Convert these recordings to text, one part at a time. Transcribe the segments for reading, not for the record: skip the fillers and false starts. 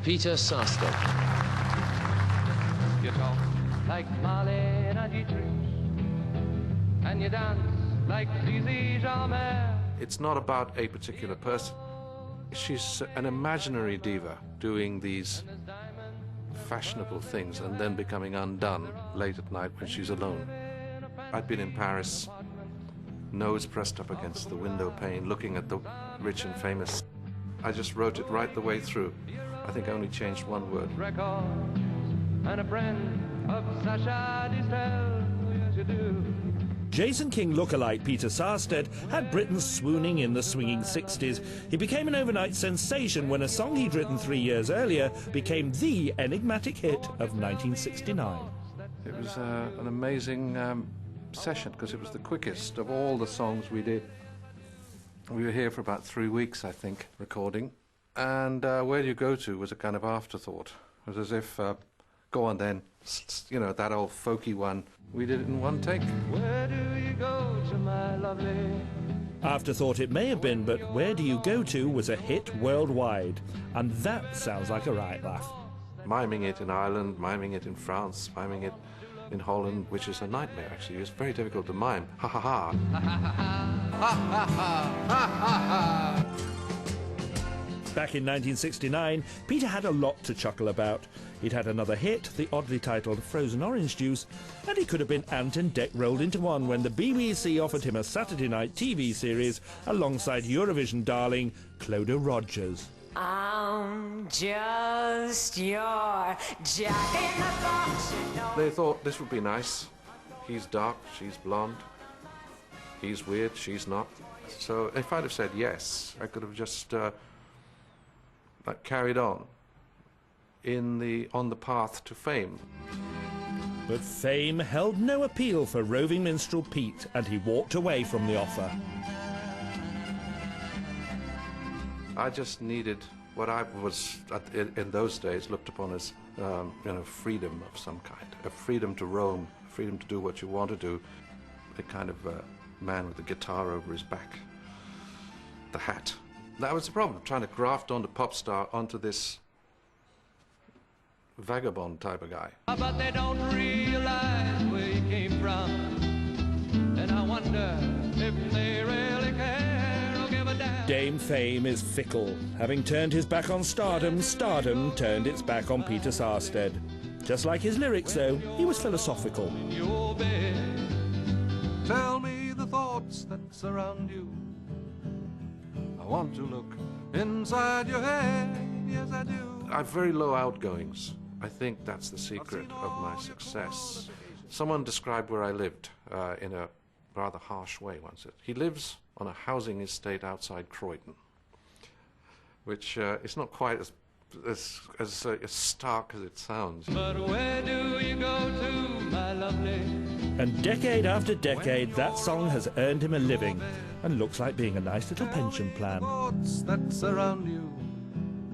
Peter Sarstedt. You talk like Marlene and Dietrich, and you dance like Zizi Jean-Mer. It's not about a particular person. She's an imaginary diva doing these fashionable things and then becoming undone late at night when she's alone. I'd been in Paris, nose pressed up against the window pane, looking at the rich and famous. I just wrote it right the way through. I think I only changed one word. And a friend of Sasha Distel, yes you do. Jason King lookalike Peter Sarstedt had Britain swooning in the swinging 60s. He became an overnight sensation when a song he'd written 3 years earlier became the enigmatic hit of 1969. It was an amazing session because it was the quickest of all the songs we did. We were here for about 3 weeks, I think, recording. And Where Do You Go To was a kind of afterthought. It was as if, go on then, you know, that old folky one. We did it in one take. Where do you go to, my lovely? Afterthought it may have been, but Where Do You Go To was a hit worldwide. And that sounds like a right laugh. Miming it in Ireland, miming it in France, miming it in Holland, which is a nightmare, actually. It's very difficult to mime. Ha ha ha. Ha ha ha. Ha ha ha. Ha ha. Back in 1969, Peter had a lot to chuckle about. He'd had another hit, the oddly titled Frozen Orange Juice, and he could have been Ant and Dec rolled into one when the BBC offered him a Saturday night TV series alongside Eurovision darling Clodagh Rogers. I'm just your Jack in the Box, you know. They thought this would be nice. He's dark, she's blonde. He's weird, she's not. So if I'd have said yes, I could have just carried on on the path to fame. But fame held no appeal for roving minstrel Pete, and he walked away from the offer. I just needed what I was, in those days, looked upon as freedom of some kind, a freedom to roam, freedom to do what you want to do, a kind of man with a guitar over his back, the hat. That was the problem, trying to graft onto pop star onto this vagabond type of guy. But they don't realize where you came from, and I wonder if they really care or give a damn. Dame Fame is fickle. Having turned his back on stardom, stardom turned its back on Peter Sarstedt. Just like his lyrics, though, he was philosophical. In your bed, tell me the thoughts that surround you. I want to look inside your head, yes I do. I have very low outgoings. I think that's the secret of my success. Someone described where I lived in a rather harsh way once. He lives on a housing estate outside Croydon, which is not quite as stark as it sounds. But where do you go to, my lovely? And decade after decade, that song has earned him a living and looks like being a nice little pension plan. That surround you.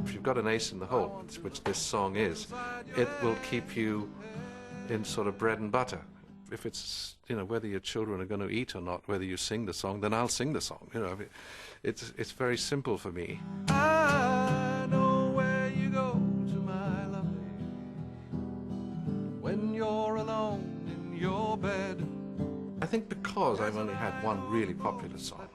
If you've got an ace in the hole, which this song is, it will keep you in sort of bread and butter. If it's, whether your children are going to eat or not, whether you sing the song, then I'll sing the song. It's very simple for me. I know where you go to, my lovely, when you're alone in your bed. I think because I've only had one really popular song,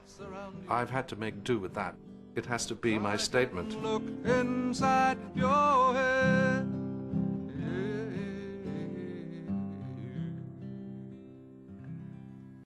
I've had to make do with that. It has to be my statement. Look inside your head.